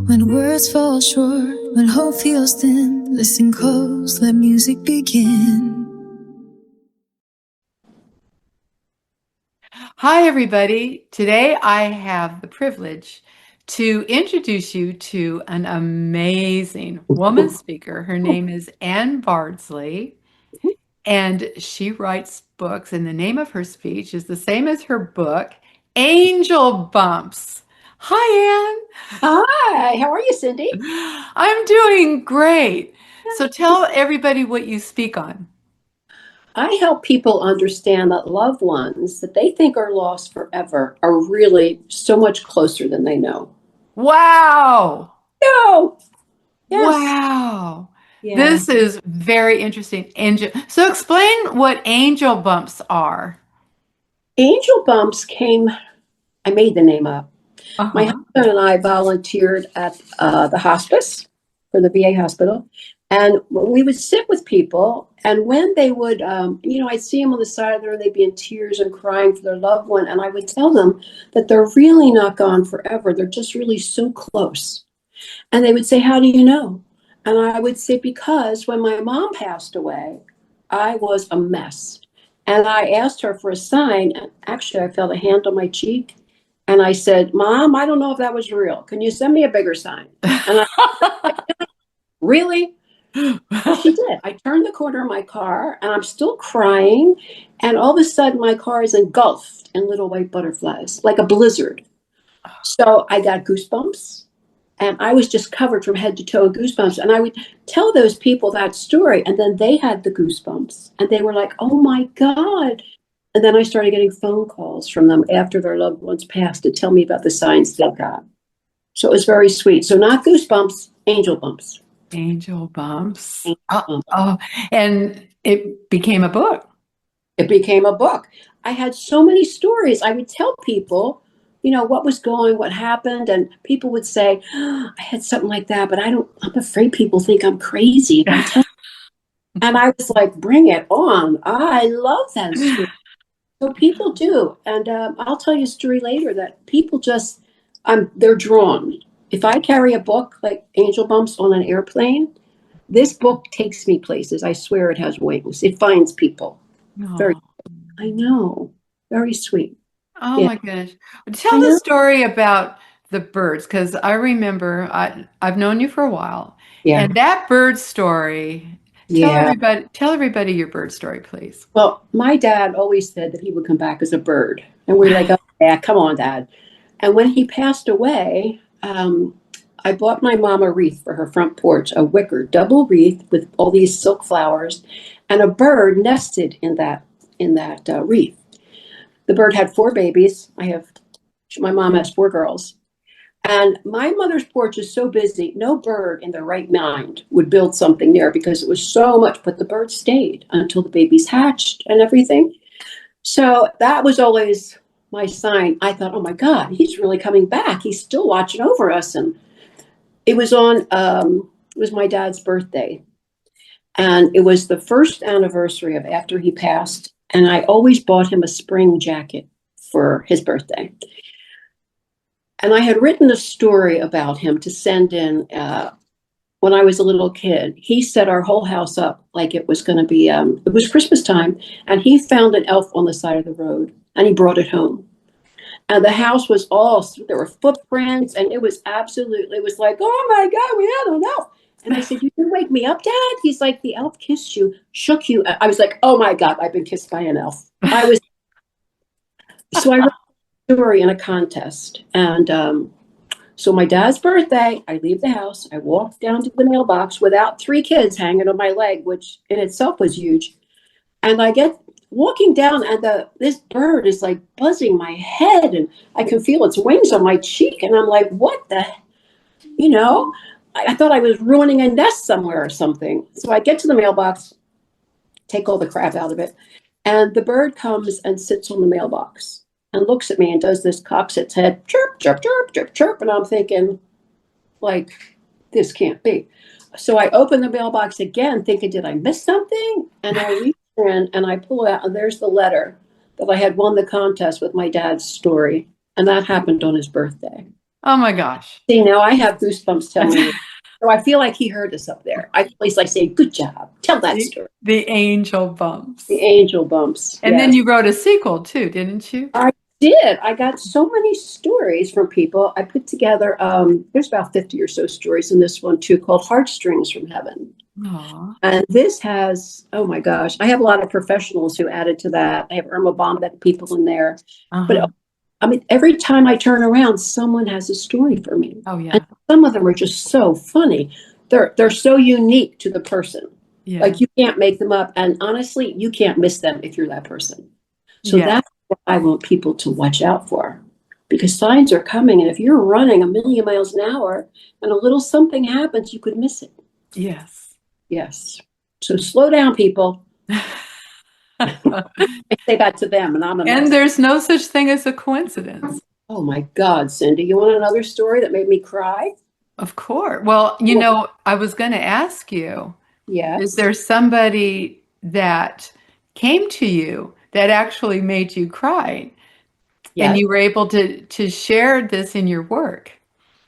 When words fall short, when hope feels thin, listen close, let music begin. Hi, everybody. Today I have the privilege to introduce you to an amazing woman speaker. Her name is Bardsley, and she writes books, and the name of her speech is the same as her book, Angel Bumps. Hi, Hi, how are you, Cindy? Anne. I'm doing great. So tell everybody what you speak on. I help people understand that loved ones that they think are lost forever are really so much closer than they know. Wow. No, yes, Wow. yeah. This is very interesting. Angel. So explain what angel bumps are. Angel bumps came, I made the name up. My Uh-huh. husband and I volunteered at the hospice for the VA hospital. And we would sit with people, and when they would, I'd see them on the side of the road, they'd be in tears and crying for their loved one. And I would tell them that they're really not gone forever. They're just really so close. And they would say, "How do you know?" And I would say, "Because when my mom passed away, I was a mess. And I asked her for a sign. And actually, I felt a hand on my cheek. And I said, "Mom, I don't know if that was real. Can you send me a bigger sign?" And I, really? She did. I turned the corner of my car and I'm still crying. And all of a sudden, my car is engulfed in little white butterflies, like a blizzard. So I got goosebumps. And I was just covered from head to toe in goosebumps. And I would tell those people that story, and then they had the goosebumps. And they were like, "Oh my God." And then I started getting phone calls from them after their loved ones passed to tell me about the signs they got. So it was very sweet. So not goosebumps, angel bumps. Angel bumps. Angel Oh, bumps. oh, and it became a book. It became a book. I had so many stories. I would tell people, what happened. And people would say, "Oh, I had something like that, but I'm afraid people think I'm crazy if I tell." And I was like, "Bring it on." I love that story. So people do. And I'll tell you a story later that people just, they're drawn. If I carry a book like Angel Bumps on an airplane, this book takes me places. I swear it has wings. It finds people. Very, Oh, I know. Very sweet. oh Yeah, my goodness. I Tell the know. story about the birds, because I remember I've known you for a while, Yeah. and that bird story. Yeah. Tell everybody your bird story, please. Well, my dad always said that he would come back as a bird. And we're like, "Oh, Dad, come on, Dad." And when he passed away, I bought my mom a wreath for her front porch, a wicker double wreath with all these silk flowers, and a bird nested in that wreath. The bird had four babies. My mom has four girls. And my mother's porch is so busy, no bird in their right mind would build something there because it was so much. But the bird stayed until the babies hatched and everything. So that was always my sign. I thought, "Oh my God, he's really coming back. He's still watching over us." And it was my dad's birthday. And it was the first anniversary of after he passed. And I always bought him a spring jacket for his birthday. And I had written a story about him to send in when I was a little kid. He set our whole house up like it was going to be, it was Christmas time, and he found an elf on the side of the road and he brought it home. And the house was there were footprints, and it was like, "Oh my God, we had an elf." And I said, "You can wake me up, Dad." He's like, "The elf kissed you, shook you." I was like, "Oh my God, I've been kissed by an elf." So I wrote a story in a contest. And so my dad's birthday, I leave the house, I walk down to the mailbox without three kids hanging on my leg, which in itself was huge. And I get walking down, and this bird is like buzzing my head, and I can feel its wings on my cheek. And I'm like, "What the, you know?" I thought I was ruining a nest somewhere or something. So I get to the mailbox, take all the crap out of it. And the bird comes and sits on the mailbox and looks at me and does this, cocks its head, chirp, chirp, chirp, chirp, chirp. And I'm thinking, like, this can't be. So I open the mailbox again, thinking, did I miss something? And I reach in and I pull out, and there's the letter that I had won the contest with my dad's story. And that happened on his birthday. Oh my gosh. See, now I have goosebumps telling you. So I feel like he heard us up there. I feel he's like saying, good job. Tell that story. The angel bumps. The angel bumps. And then yes. you wrote a sequel too, didn't you? I did. I got so many stories from people. I put together, there's about 50 or so stories in this one too, called Heartstrings from Heaven. Aw. And this has, oh my gosh, I have a lot of professionals who added to that. I have Irma Bombeck people in there. But Uh-huh. I mean, every time I turn around, someone has a story for me. Oh yeah. And some of them are just so funny. They're so unique to the person. Yeah. Like you can't make them up. And honestly, you can't miss them if you're that person. So Yeah. that's what I want people to watch out for. Because signs are coming. And if you're running 1,000,000 miles an hour and a little something happens, you could miss it. Yes. Yes. So slow down, people. I say that to them, and I'm a And mess. there's no such thing as a coincidence. Oh my God, Cindy, you want another story that made me cry? Of course. Well, you know, I was going to ask you, Yes. is there somebody that came to you that actually made you cry? Yes. And you were able to share this in your work?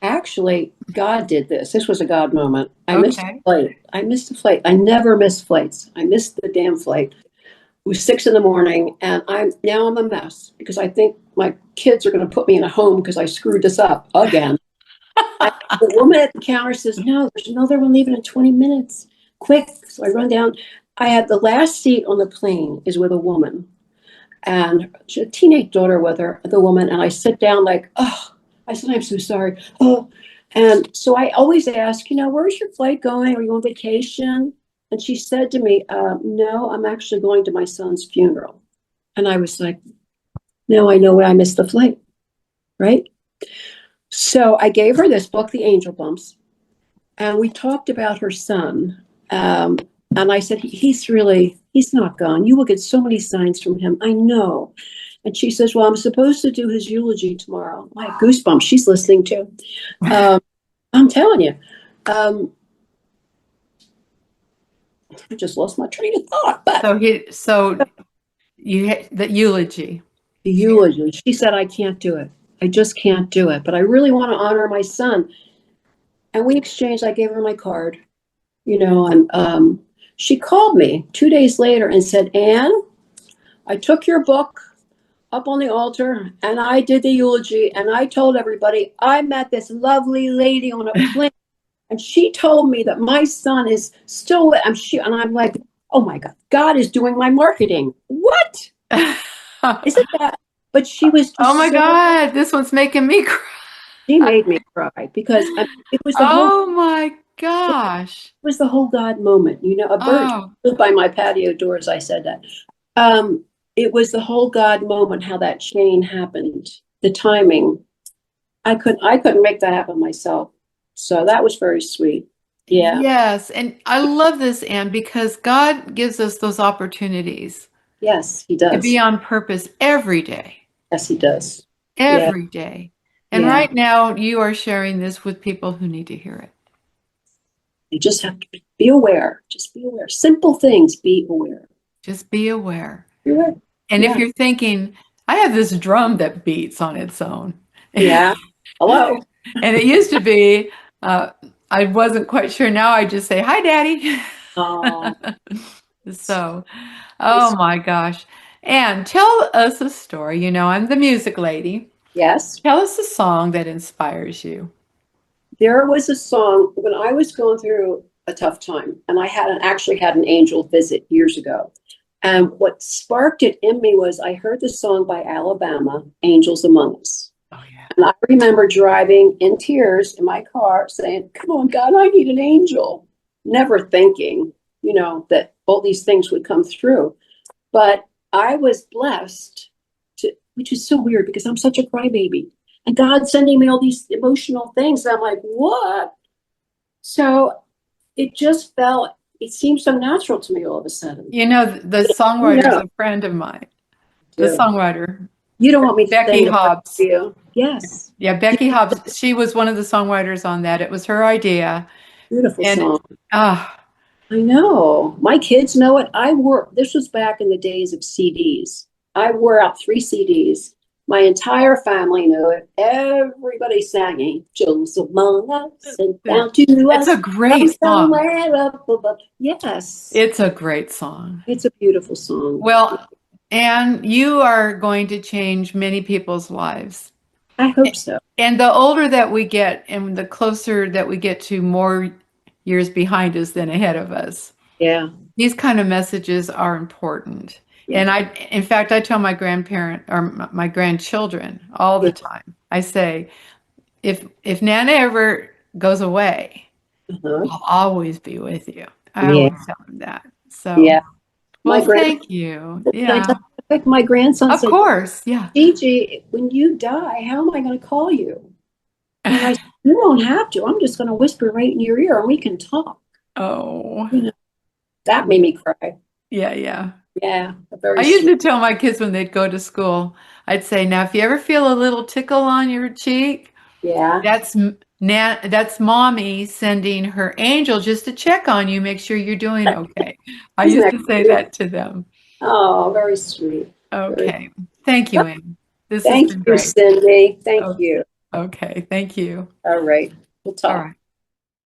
Actually, God did this. This was a God moment. I missed Okay. a flight. I missed a flight. I never miss flights. I missed the damn flight. It was 6 a.m, and I'm a mess because I think my kids are going to put me in a home because I screwed this up again. The woman at the counter says, "No, there's another one leaving in 20 minutes. Quick!" So I run down. I had the last seat on the plane is with a woman, and she had a teenage daughter with her. The woman, and I sit down like, oh, I said, "I'm so sorry." Oh, and so I always ask, where's your flight going? Are you on vacation? And she said to me, "No, I'm actually going to my son's funeral." And I was like, "No, I know why I missed the flight, right?" So I gave her this book, The Angel Bumps, and we talked about her son. And I said, he's not gone. You will get so many signs from him. I know. And she says, well, I'm supposed to do his eulogy tomorrow. My goosebumps. She's listening too. I'm telling you. I just lost my train of thought. But So you had the eulogy. the eulogy. She said, I can't do it. I just can't do it. But I really want to honor my son. And we exchanged. I gave her my card, and she called me 2 days later and said, Anne, I took your book up on the altar and I did the eulogy and I told everybody I met this lovely lady on a plane and she told me that my son is still with, and I'm like, oh my God, God is doing my marketing. What? Isn't that? But she was just Oh my God, this one's making me cry. She made me cry because it was the Oh my gosh. It was the whole God moment. A bird flew by my patio door as I said that. It was the whole God moment, how that chain happened, the timing. I couldn't make that happen myself. So that was very sweet. Yeah. Yes. And I love this, Anne, because God gives us those opportunities. Yes, he To does. be on purpose every day. Yes, he does. Every day. And Yeah. right now you are sharing this with people who need to hear it. You just have to be aware. Just be aware. Simple things, be aware. Just be aware. Be aware. And if you're thinking, I have this drum that beats on its own. Yeah. Hello. And it used to be, I wasn't quite sure. Now I just say, hi, Daddy. Oh. So, oh my gosh. Anne, tell us a story. I'm the music lady. Yes. Tell us a song that inspires you. There was a song when I was going through a tough time, and I actually had an angel visit years ago. And what sparked it in me was I heard the song by Alabama, Angels Among Us. Oh, yeah. And I remember driving in tears in my car saying, come on, God, I need an angel. Never thinking, that all these things would come through. But I was blessed which is so weird because I'm such a crybaby. And God's sending me all these emotional things. And I'm like, what? So it seemed so natural to me all of a sudden. The songwriter is a friend of mine. The songwriter. You don't want me to Becky Hobbs. You. Yes. Yeah, Becky Hobbs. She was one of the songwriters on that. It was her idea. Beautiful song. I know. My kids know it. This was back in the days of CDs. I wore out 3 CDs. My entire family knew it. Everybody sang angels among us and down to It's us a from great song. somewhere up above. Yes, It's a great song. it's a beautiful song. Well, and you are going to change many people's lives. I hope so. And the older that we get and the closer that we get to more years behind us than ahead of us, Yeah. these kind of messages are important. Yeah. And in fact, I tell my grandparent or my grandchildren all the time. I say, if Nana ever goes away, Uh-huh. I'll always be with you. I Yeah. always tell them that. So, Yeah. My well, grand thank you. Can I Yeah, tell you, my grandson of said, course. Yeah. Gigi, when you die, how am I going to call you? And I said, you don't have to. I'm just going to whisper right in your ear and we can talk. Oh, You know, that made me cry. yeah, yeah. Yeah. I Very used sweet. to tell my kids when they'd go to school, I'd say, now, if you ever feel a little tickle on your cheek, Yeah. that's mommy sending her angel just to check on you, make sure you're doing okay. I Isn't used that to say cute? that to them. Oh, very sweet. Very. Okay. Thank you, Anne. This has Thank been you, great. Cindy. Thank Oh, you. okay. Thank you. All right. We'll All talk. right.